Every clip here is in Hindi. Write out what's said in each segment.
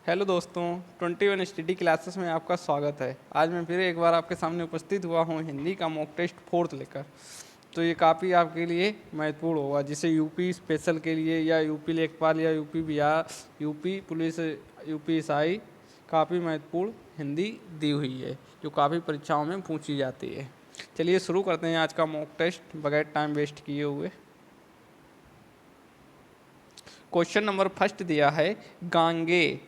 हेलो दोस्तों, 21 स्टडी क्लासेस में आपका स्वागत है। आज मैं फिर एक बार आपके सामने उपस्थित हुआ हूँ हिंदी का मॉक टेस्ट फोर्थ लेकर। तो ये काफ़ी आपके लिए महत्वपूर्ण होगा, जिसे यूपी स्पेशल के लिए या यूपी लेखपाल या UP Bihar, UP police, UP SI काफ़ी महत्वपूर्ण हिंदी दी हुई है, जो काफ़ी परीक्षाओं में पूछी जाती है। चलिए शुरू करते हैं आज का मॉक टेस्ट बगैर टाइम वेस्ट किए हुए। क्वेश्चन नंबर फर्स्ट दिया है, गांगे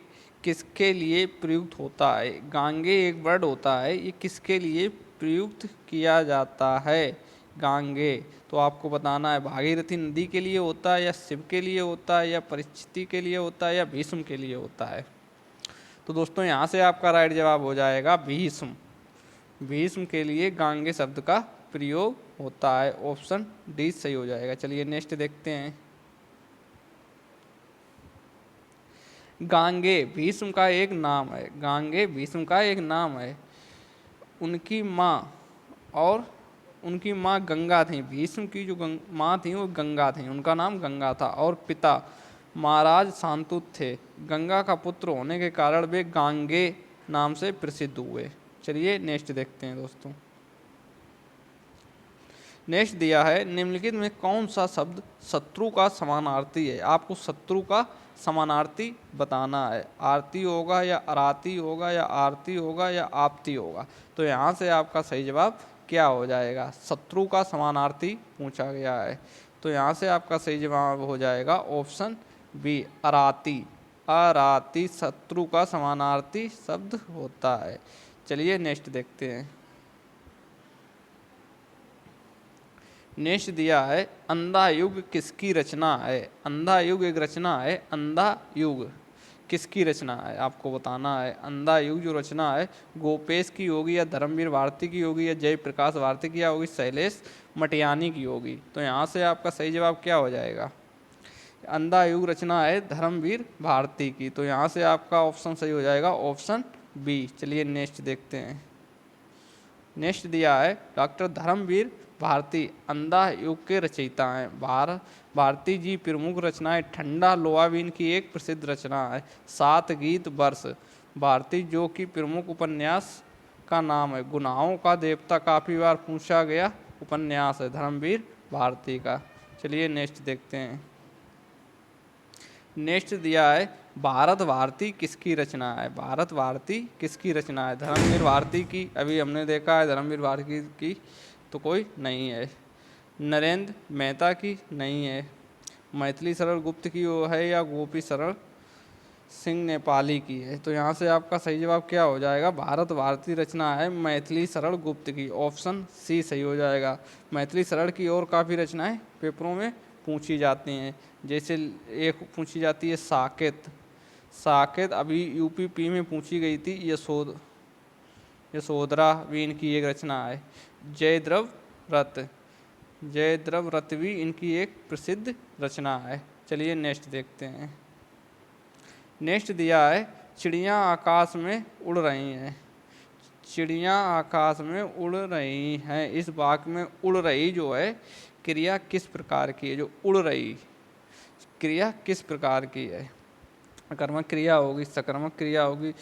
किसके लिए प्रयुक्त होता है। गांगे एक वर्ड होता है, ये किसके लिए प्रयुक्त किया जाता है। गांगे तो आपको बताना है भागीरथी नदी के लिए होता है, या शिव के लिए होता है, या परिस्थिति के लिए होता है, या भीष्म के लिए होता है। तो दोस्तों यहाँ से आपका राइट जवाब हो जाएगा भीष्म। भीष्म के लिए गांगे शब्द का प्रयोग होता है। ऑप्शन डी सही हो जाएगा। चलिए नेक्स्ट देखते हैं। गांगे भीष्म का एक नाम है। गांगे भीष्म का एक नाम है। उनकी माँ और उनकी माँ गंगा थी। भीष्म की जो माँ थी वो गंगा थी, उनका नाम गंगा था। और पिता महाराज शांतनु थे। गंगा का पुत्र होने के कारण वे गांगे नाम से प्रसिद्ध हुए। चलिए नेक्स्ट देखते हैं दोस्तों। नेक्स्ट दिया है, निम्नलिखित में कौन सा शब्द शत्रु का समानार्थी है। आपको शत्रु का समानार्थी बताना है। आरती होगा, या अराती होगा, या आरती होगा, या आपती होगा। तो यहाँ से आपका सही जवाब क्या हो जाएगा। शत्रु का समानार्थी पूछा गया है, तो यहाँ से आपका सही जवाब हो जाएगा ऑप्शन बी, अराती। अराती शत्रु का समानार्थी शब्द होता है। चलिए नेक्स्ट देखते हैं। नेक्स्ट दिया है, अंधा युग किसकी रचना है। अंधा युग एक रचना है। अंधा युग किसकी रचना है आपको बताना है। अंधा युग जो रचना है गोपेश की होगी, या धर्मवीर भारती की होगी, या जयप्रकाश भारती की होगी, शैलेश मटियानी की होगी। तो यहाँ से आपका सही जवाब क्या हो जाएगा। अंधा युग रचना है धर्मवीर भारती की, तो यहाँ से आपका ऑप्शन सही हो जाएगा ऑप्शन बी। चलिए नेक्स्ट देखते हैं। नेक्स्ट दिया है, डॉक्टर धर्मवीर भारती अंधा युग के रचयिता हैं। भारती जी प्रमुख रचनाएं ठंडा लोहावीन की एक प्रसिद्ध रचना है। सात गीत वर्ष भारती जो कि प्रमुख उपन्यास का नाम है। गुनाहों का देवता काफ़ी बार पूछा गया उपन्यास है धर्मवीर भारती का। चलिए नेक्स्ट देखते हैं। नेक्स्ट दिया है, भारत भारती किसकी रचना है। भारत भारती किसकी रचना है। धर्मवीर भारती की अभी हमने देखा है, धर्मवीर भारती की तो कोई नहीं है। नरेंद्र मेहता की नहीं है। मैथिली शरण गुप्त की वो है, या गोपी शरण सिंह नेपाली की है। तो यहाँ से आपका सही जवाब क्या हो जाएगा। भारत भारती रचना है मैथिली शरण गुप्त की। ऑप्शन सी सही हो जाएगा। मैथिली शरण की और काफ़ी रचनाएं पेपरों में पूछी जाती हैं। जैसे एक पूछी जाती है साकेत। साकेत अभी यूपी में पूछी गई थी। यशोधरा भी इनकी एक रचना है। जयद्रव रथ, जयद्रव रथ भी इनकी एक प्रसिद्ध रचना है। चलिए नेक्स्ट देखते हैं। नेक्स्ट दिया है, चिड़ियाँ आकाश में उड़ रही हैं। चिड़ियाँ आकाश में उड़ रही हैं, इस वाक्य में उड़ रही जो है क्रिया किस प्रकार की है। जो उड़ रही क्रिया किस प्रकार की है। कर्मक क्रिया होगी, सकर्मक क्रिया होगी,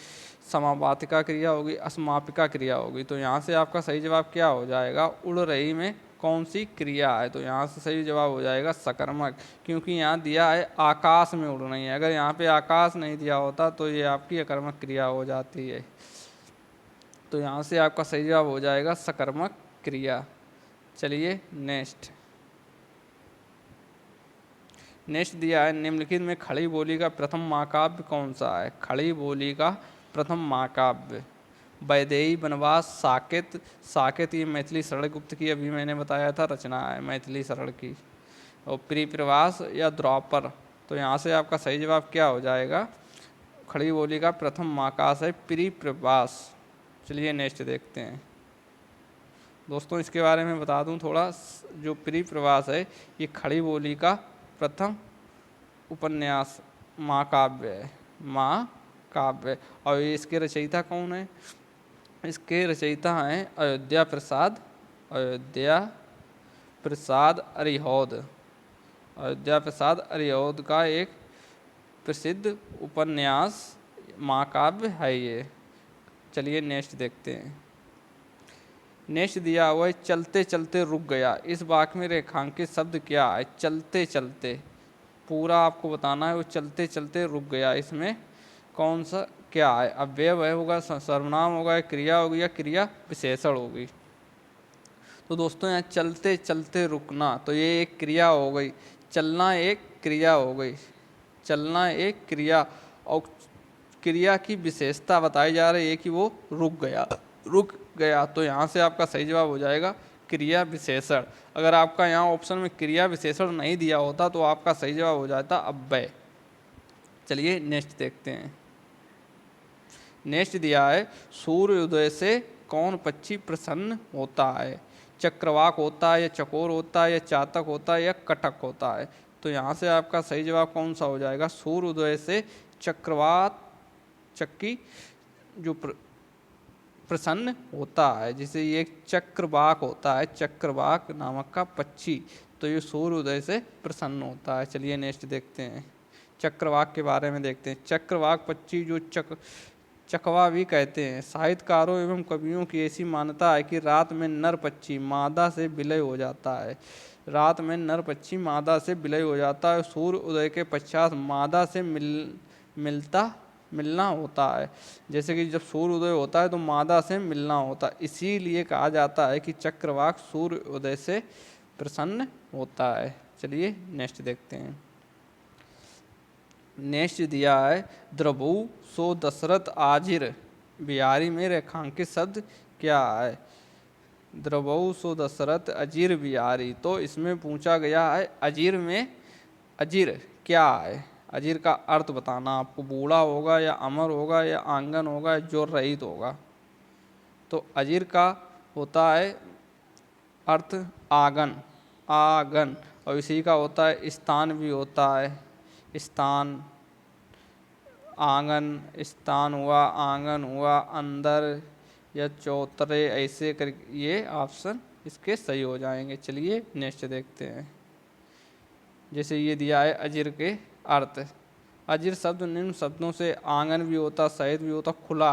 समापातिका क्रिया होगी, अस्मापिका क्रिया होगी। तो यहाँ से आपका सही जवाब क्या हो जाएगा। उड़ रही में कौन सी क्रिया है। तो यहाँ से सही जवाब हो जाएगा सकर्मक, क्योंकि यहाँ दिया है आकाश में उड़ रही है। अगर यहाँ पे आकाश नहीं दिया होता तो ये आपकी अकर्मक क्रिया हो जाती है। तो यहाँ से आपका सही जवाब हो जाएगा सकर्मक क्रिया। चलिए नेक्स्ट। नेक्स्ट दिया है, निम्नलिखित में खड़ी बोली का प्रथम महाकाव्य कौन सा है। खड़ी बोली का प्रथम महाकाव्य वैदेही वनवास साकेत। साकेत ये मैथिली शरण गुप्त की अभी मैंने बताया था रचना है मैथिली शरण की। और प्रिप्रवास या द्रौपर। तो यहाँ से आपका सही जवाब क्या हो जाएगा। खड़ी बोली का प्रथम महाकाव्य है प्रिप्रवास। चलिए नेक्स्ट देखते हैं दोस्तों। इसके बारे में बता दूं थोड़ा, जो प्रिप्रवास है ये खड़ी बोली का प्रथम उपन्यास महाकाव्य है। महाकाव्य। और इसके रचयिता कौन है। इसके रचयिता हैं अयोध्या प्रसाद। अयोध्या प्रसाद अरिहौद। अयोध्या प्रसाद अरिहौद का एक प्रसिद्ध उपन्यास महाकाव्य है ये। चलिए नेक्स्ट देखते हैं। नेक्स्ट दिया हुआ है चलते चलते रुक गया। इस वाक्य में रेखांकित शब्द क्या है? चलते चलते, पूरा आपको बताना है। वो चलते चलते रुक गया, इसमें कौन सा क्या है? अव्यय होगा, सर्वनाम होगा, क्रिया होगी या क्रिया विशेषण होगी? तो दोस्तों यहाँ चलते चलते रुकना, तो ये एक क्रिया हो गई। चलना एक क्रिया हो गई। चलना एक क्रिया, और क्रिया की विशेषता बताई जा रही है कि वो रुक गया। रुक गया, तो यहाँ से आपका सही जवाब हो जाएगा क्रिया विशेषण। अगर आपका यहाँ ऑप्शन में क्रिया विशेषण नहीं दिया होता तो आपका सही जवाब हो जाता अव्यय। चलिए नेक्स्ट देखते हैं। नेक्स्ट दिया है सूर्योदय से कौन पक्षी प्रसन्न होता है? चक्रवाक होता है, या चकोर होता है, या चातक होता है, या कटक होता है? तो यहाँ से आपका सही जवाब कौन सा हो जाएगा? सूर्योदय से चक्रवात चक्की जो प्रसन्न होता है, जैसे ये चक्रवाक होता है, चक्रवाक नामक का पक्षी, तो ये सूर्योदय से प्रसन्न होता है। चलिए नेक्स्ट देखते हैं, चक्रवाक के बारे में देखते हैं। चक्रवाक पक्षी जो चकवा भी कहते हैं। साहित्यकारों एवं कवियों की ऐसी मान्यता है कि रात में नर पक्षी मादा से विलय हो जाता है। रात में नर पक्षी मादा से विलय हो जाता है। सूर्य उदय के पश्चात मादा से मिलना होता है। जैसे कि जब सूर्य उदय होता है तो मादा से मिलना होता है, इसीलिए कहा जाता है कि चक्रवाक सूर्य उदय से प्रसन्न होता है। चलिए नेक्स्ट देखते हैं। नेक्स्ट दिया है द्रभु सो दशरथ आजिर बिहारी में रेखांकित शब्द क्या है? द्रभु सो दशरथ अजीर बिहारी, तो इसमें पूछा गया है अजीर में अजीर क्या है? अजीर का अर्थ बताना आपको। बूढ़ा होगा, या अमर होगा, या आंगन होगा, या जोर रहित होगा? तो अजीर का होता है अर्थ आंगन, आंगन, और इसी का होता है स्थान भी होता है। स्थान, आंगन, स्थान हुआ, आंगन हुआ, अंदर या चौतरे, ऐसे कर ये ऑप्शन इसके सही हो जाएंगे। चलिए नेक्स्ट देखते हैं। जैसे ये दिया है अजीर के अर्थ। अजीर शब्द निम्न शब्दों से आंगन भी होता, शहीद भी होता, खुला,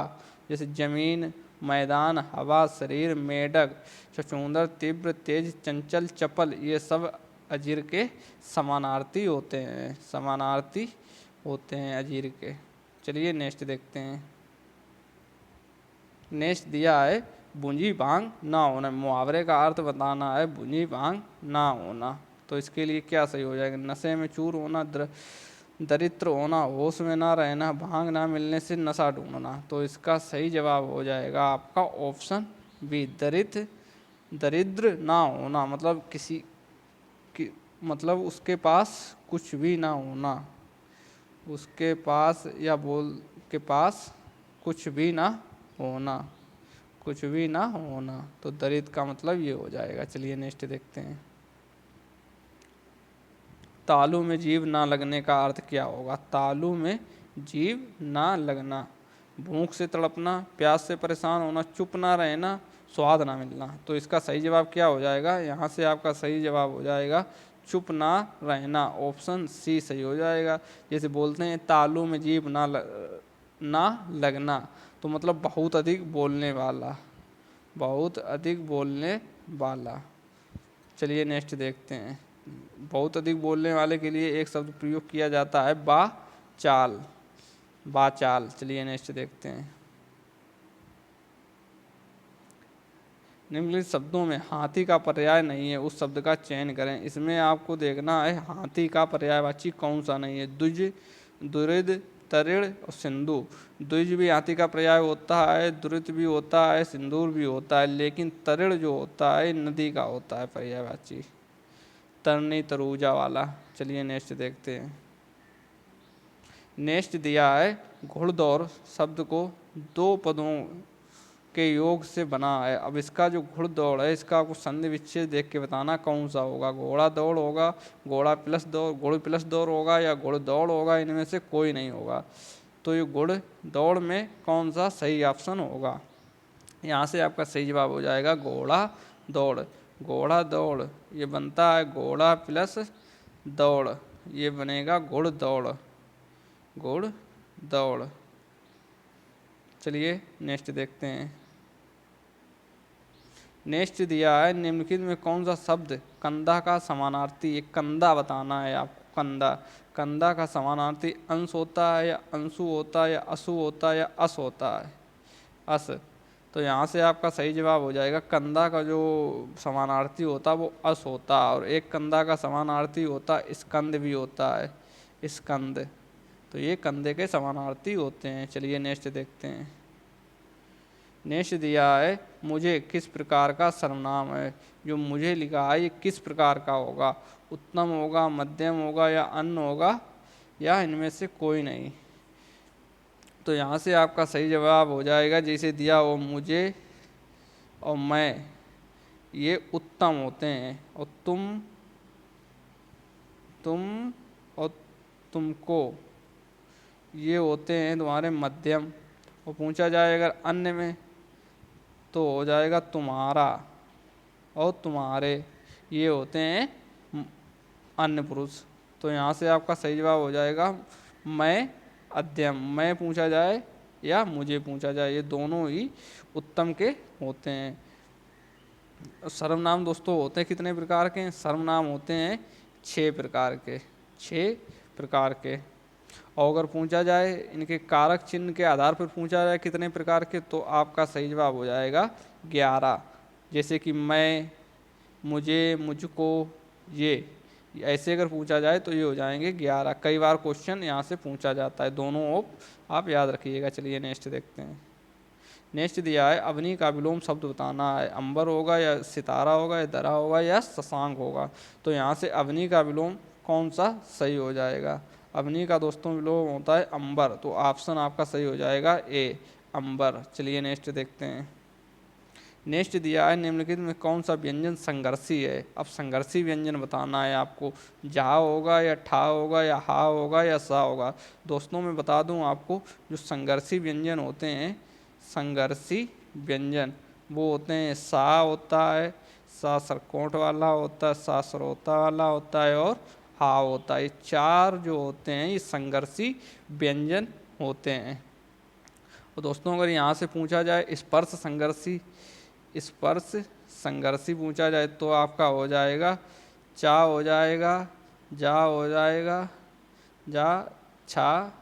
जैसे जमीन, मैदान, हवा, शरीर, मेढक, छछूंदर, तीव्र, तेज, चंचल, चपल, ये सब अजीर के समानार्थी होते हैं। समानार्थी होते हैं अजीर के। चलिए नेक्स्ट देखते हैं। नेक्स्ट दिया है बूंजी भांग ना होना। मुहावरे का अर्थ बताना है बूंजी भांग ना होना, तो इसके लिए क्या सही हो जाएगा? नशे में चूर होना, दरिद्र होना, होश में ना रहना, भांग ना मिलने से नशा ढूंढना। तो इसका सही जवाब हो जाएगा आपका ऑप्शन बी, दरिद्र ना होना, मतलब किसी की, मतलब उसके पास कुछ भी ना होना, उसके पास या बोल के पास कुछ भी ना होना, कुछ भी ना होना। तो दरिद्र का मतलब ये हो जाएगा। चलिए नेक्स्ट देखते हैं। तालू में जीव ना लगने का अर्थ क्या होगा? तालू में जीव ना लगना, भूख से तड़पना, प्यास से परेशान होना, चुप ना रहना, स्वाद ना मिलना। तो इसका सही जवाब क्या हो जाएगा? यहाँ से आपका सही जवाब हो जाएगा चुप ना रहना, ऑप्शन सी सही हो जाएगा। जैसे बोलते हैं तालू में जीव ना लगना, तो मतलब बहुत अधिक बोलने वाला, बहुत अधिक बोलने वाला। चलिए नेक्स्ट देखते हैं। बहुत अधिक बोलने वाले के लिए एक शब्द प्रयोग किया जाता है बाचाल, बाचाल। चलिए नेक्स्ट देखते हैं। निम्नलिखित शब्दों में हाथी का पर्याय नहीं है, उस शब्द का चयन करें। इसमें आपको देखना है हाथी का पर्यायवाची कौन सा नहीं है। द्विज, दुरिद, तरिण और सिंधु। द्विज भी हाथी का पर्याय होता है, दुरित भी होता है, सिंदूर भी होता है, लेकिन तरिण जो होता है नदी का होता है पर्यायवाची, तरनी तरूजा वाला। चलिए नेक्स्ट देखते हैं। नेक्स्ट दिया है घुड़दौड़ शब्द को दो पदों के योग से बना है। अब इसका जो घुड़दौड़ है इसका कुछ संधि विच्छेद देख के बताना कौन सा होगा। घोड़ा दौड़ होगा, घोड़ा प्लस दौड़, घोड़े प्लस दौड़ होगा, या घुड़दौड़ होगा, इनमें से कोई नहीं होगा। तो ये घुड़दौड़ में कौन सा सही ऑप्शन होगा? यहाँ से आपका सही जवाब हो जाएगा घोड़ा दौड़। घोड़ा दौड़ ये बनता है घोड़ा प्लस दौड़, ये बनेगा घुड़दौड़, घुड़दौड़। चलिए नेक्स्ट देखते हैं। नेक्स्ट दिया है, निम्नलिखित में कौन सा शब्द कंधा का समानार्थी, एक कंधा बताना है आपको। कंधा, कंधा का समानार्थी अंश होता है या अंशु होता है या असु होता है या अस होता है? अस। तो यहाँ से आपका सही जवाब हो जाएगा, कंधा का जो समानार्थी होता है वो अस होता है, और एक कंधा का समानार्थी होता है स्कंद भी होता है, स्कंद। तो ये कंधे के समानार्थी होते हैं। चलिए नेक्स्ट देखते हैं। नेक्स्ट दिया है, मुझे किस प्रकार का सर्वनाम है। जो मुझे लिखा है ये किस प्रकार का होगा, उत्तम होगा, मध्यम होगा या अन्य होगा, या इनमें से कोई नहीं? तो यहाँ से आपका सही जवाब हो जाएगा, जैसे दिया वो मुझे और मैं, ये उत्तम होते हैं, और तुम और तुमको ये होते हैं तुम्हारे मध्यम। और पूछा जाए अगर अन्य में, तो हो जाएगा तुम्हारा और तुम्हारे, ये होते हैं अन्य पुरुष। तो यहाँ से आपका सही जवाब हो जाएगा मैं अध्यम। मैं पूछा जाए या मुझे पूछा जाए, ये दोनों ही उत्तम के होते हैं। सर्वनाम दोस्तों होते हैं कितने प्रकार के? सर्वनाम होते हैं 6 प्रकार के, 6 प्रकार के। और अगर पूछा जाए इनके कारक चिन्ह के आधार पर पूछा जाए कितने प्रकार के, तो आपका सही जवाब हो जाएगा 11। जैसे कि मैं, मुझे, मुझको, ये ऐसे अगर पूछा जाए तो ये हो जाएंगे 11। कई बार क्वेश्चन यहाँ से पूछा जाता है, दोनों आप याद रखिएगा। चलिए नेक्स्ट देखते हैं। नेक्स्ट दिया है, अवनी का विलोम शब्द बताना है। अंबर होगा या सितारा होगा या दरा होगा या शशांक होगा? तो यहाँ से अवनी का विलोम कौन सा सही हो जाएगा? अवनी का दोस्तों विलोम होता है अंबर, तो ऑप्शन आपका सही हो जाएगा ए, अंबर। चलिए नेक्स्ट देखते हैं। नेक्स्ट दिया है, निम्नलिखित में कौन सा व्यंजन संघर्षी है। अब संघर्षी व्यंजन बताना है आपको। जा होगा या ठा होगा या हा होगा या सा होगा? दोस्तों मैं बता दूं आपको, जो संघर्षी व्यंजन होते हैं, संघर्षी व्यंजन वो होते हैं, सा होता है, सा सरकोट वाला होता है, सा सरोता वाला होता है, और हा होता है। 4 जो होते हैं ये संघर्षी व्यंजन होते हैं। और दोस्तों अगर यहाँ से पूछा जाए स्पर्श संघर्षी, स्पर्श संघर्षी पूछा जाए तो आपका हो जाएगा चा हो जाएगा, जा हो जाएगा, जा, छा,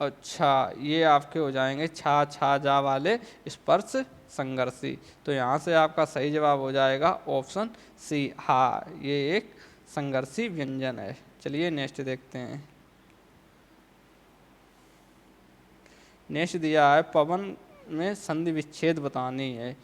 अच्छा ये आपके हो जाएंगे छा छा जा वाले स्पर्श संघर्षी। तो यहाँ से आपका सही जवाब हो जाएगा ऑप्शन सी, हा, ये एक संघर्षी व्यंजन है। चलिए नेक्स्ट देखते हैं। नेक्स्ट दिया है, पवन में संधि विच्छेद बतानी है।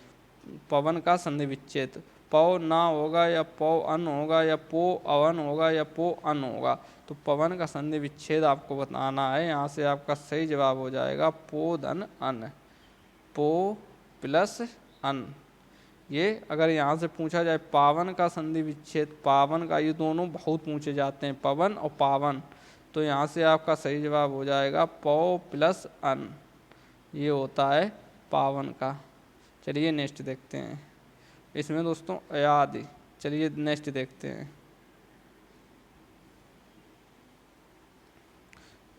पवन का संधि विच्छेद, पौ ना होगा या पौ अन होगा या पो अवन होगा या पो अन होगा? तो पवन का संधि विच्छेद आपको बताना है। यहाँ से आपका सही जवाब हो जाएगा पो धन अन, पो प्लस अन। ये अगर यहाँ से पूछा जाए पावन का संधि विच्छेद, पावन का, ये दोनों बहुत पूछे जाते हैं, पवन और पावन। तो यहाँ से आपका सही जवाब हो जाएगा पौ प्लस अन, ये होता है पावन का। चलिए नेक्स्ट देखते हैं। इसमें दोस्तों याद, चलिए नेक्स्ट देखते हैं।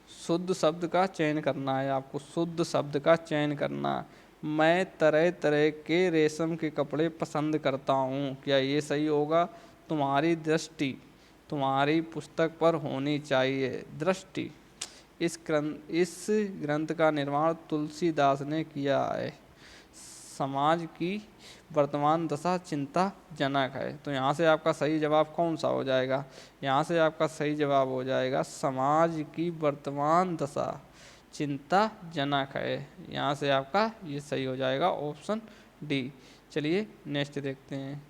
शुद्ध शब्द का चयन करना है आपको, शुद्ध शब्द का चयन करना। मैं तरह तरह के रेशम के कपड़े पसंद करता हूँ, क्या ये सही होगा? तुम्हारी दृष्टि तुम्हारी पुस्तक पर होनी चाहिए। दृष्टि, इस ग्रंथ का निर्माण तुलसीदास ने किया है। समाज की वर्तमान दशा चिंताजनक है। तो यहाँ से आपका सही जवाब कौन सा हो जाएगा? यहाँ से आपका सही जवाब हो जाएगा समाज की वर्तमान दशा चिंताजनक है। यहाँ से आपका ये सही हो जाएगा ऑप्शन डी। चलिए नेक्स्ट देखते हैं।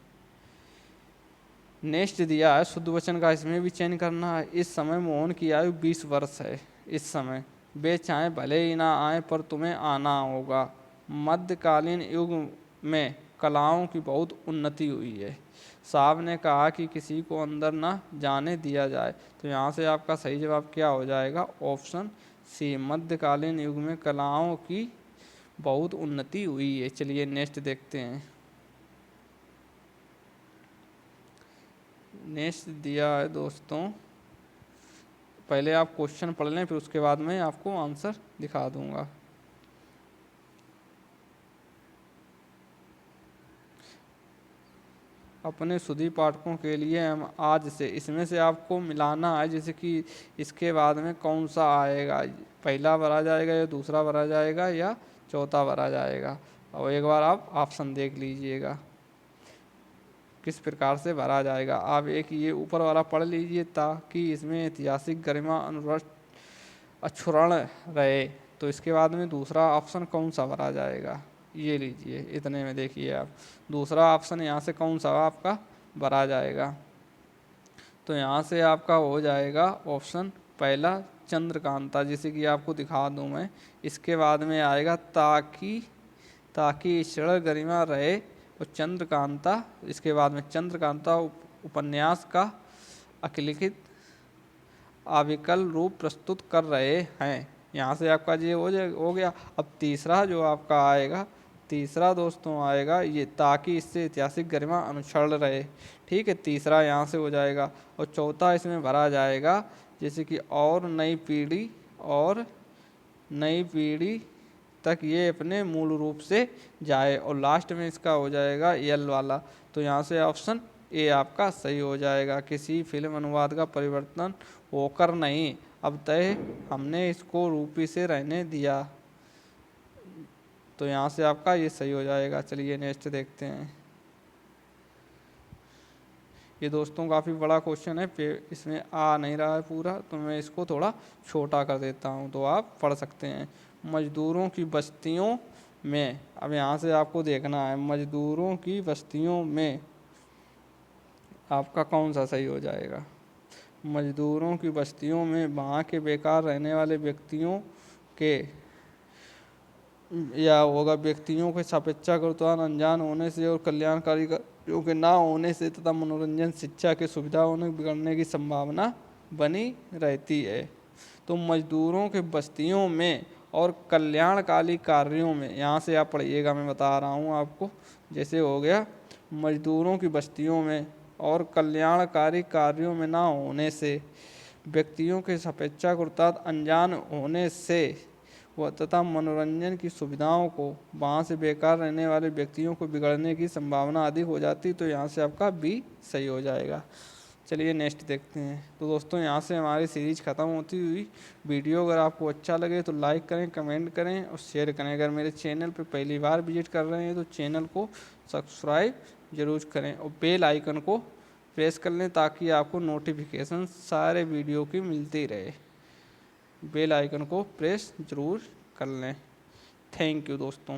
नेक्स्ट दिया है, शुद्ध वचन का इसमें भी चयन करना है। इस समय मोहन की आयु 20 वर्ष है। इस समय वे चाहे भले ही ना आए पर तुम्हें आना होगा। मध्यकालीन युग में कलाओं की बहुत उन्नति हुई है। साहब ने कहा कि किसी को अंदर ना जाने दिया जाए। तो यहाँ से आपका सही जवाब क्या हो जाएगा? ऑप्शन सी, मध्यकालीन युग में कलाओं की बहुत उन्नति हुई है। चलिए नेक्स्ट देखते हैं। नेक्स्ट दिया है दोस्तों, पहले आप क्वेश्चन पढ़ लें फिर उसके बाद मैं आपको आंसर दिखा दूंगा। अपने सुधी पाठकों के लिए हम आज से इसमें से आपको मिलाना है, जैसे कि इसके बाद में कौन सा आएगा, पहला भरा जाएगा या दूसरा भरा जाएगा या चौथा भरा जाएगा। और एक बार आप ऑप्शन देख लीजिएगा किस प्रकार से भरा जाएगा। आप एक ये ऊपर वाला पढ़ लीजिए, ताकि इसमें ऐतिहासिक गरिमा अनुरक्त अक्षुण्ण रहे। तो इसके बाद में दूसरा ऑप्शन कौन सा भरा जाएगा, ये लीजिए, इतने में देखिए आप दूसरा ऑप्शन यहाँ से कौन सा आपका भरा जाएगा। तो यहाँ से आपका हो जाएगा ऑप्शन पहला चंद्रकांता, जैसे कि आपको दिखा दूँ मैं। इसके बाद में आएगा ताकि ईश्वर गरिमा रहे और चंद्रकांता। इसके बाद में चंद्रकांता उपन्यास का अलिखित अविकल रूप प्रस्तुत कर रहे हैं। यहाँ से आपका ये हो गया। अब तीसरा जो आपका आएगा, तीसरा दोस्तों आएगा ये, ताकि इससे ऐतिहासिक गरिमा अनुक्षण रहे। ठीक है, तीसरा यहाँ से हो जाएगा। और चौथा इसमें भरा जाएगा जैसे कि और नई पीढ़ी तक ये अपने मूल रूप से जाए। और लास्ट में इसका हो जाएगा यल वाला। तो यहाँ से ऑप्शन ए आपका सही हो जाएगा। किसी फिल्म अनुवाद का परिवर्तन होकर नहीं, अब तय हमने इसको रूपी से रहने दिया। तो यहाँ से आपका ये सही हो जाएगा। चलिए नेक्स्ट देखते हैं। ये दोस्तों काफ़ी बड़ा क्वेश्चन है, इसमें आ नहीं रहा है पूरा, तो मैं इसको थोड़ा छोटा कर देता हूँ तो आप पढ़ सकते हैं। मजदूरों की बस्तियों में, अब यहाँ से आपको देखना है मजदूरों की बस्तियों में आपका कौन सा सही हो जाएगा। मजदूरों की बस्तियों में वहाँ के बेकार रहने वाले व्यक्तियों के या होगा व्यक्तियों के सापेक्षाकृत अनजान होने से और कल्याणकारी कार्यों के ना होने से तथा मनोरंजन शिक्षा की सुविधाओं में बिगड़ने की संभावना बनी रहती है। तो मजदूरों के बस्तियों में और कल्याणकारी कार्यों में, यहाँ से आप पढ़िएगा, मैं बता रहा हूँ आपको। जैसे हो गया मजदूरों की बस्तियों में और कल्याणकारी कार्यों में ना होने से, व्यक्तियों के सापेक्षाकृत अनजान होने से व तथा मनोरंजन की सुविधाओं को वहाँ से बेकार रहने वाले व्यक्तियों को बिगड़ने की संभावना अधिक हो जाती। तो यहाँ से आपका बी सही हो जाएगा। चलिए नेक्स्ट देखते हैं। तो दोस्तों यहाँ से हमारी सीरीज ख़त्म होती हुई। वीडियो अगर आपको अच्छा लगे तो लाइक करें, कमेंट करें और शेयर करें। अगर मेरे चैनल पर पहली बार विजिट कर रहे हैं तो चैनल को सब्सक्राइब जरूर करें और बेल आइकन को प्रेस कर लें, ताकि आपको नोटिफिकेशन सारे वीडियो की मिलती रहे। बेल आइकन को प्रेस ज़रूर कर लें। थैंक यू दोस्तों।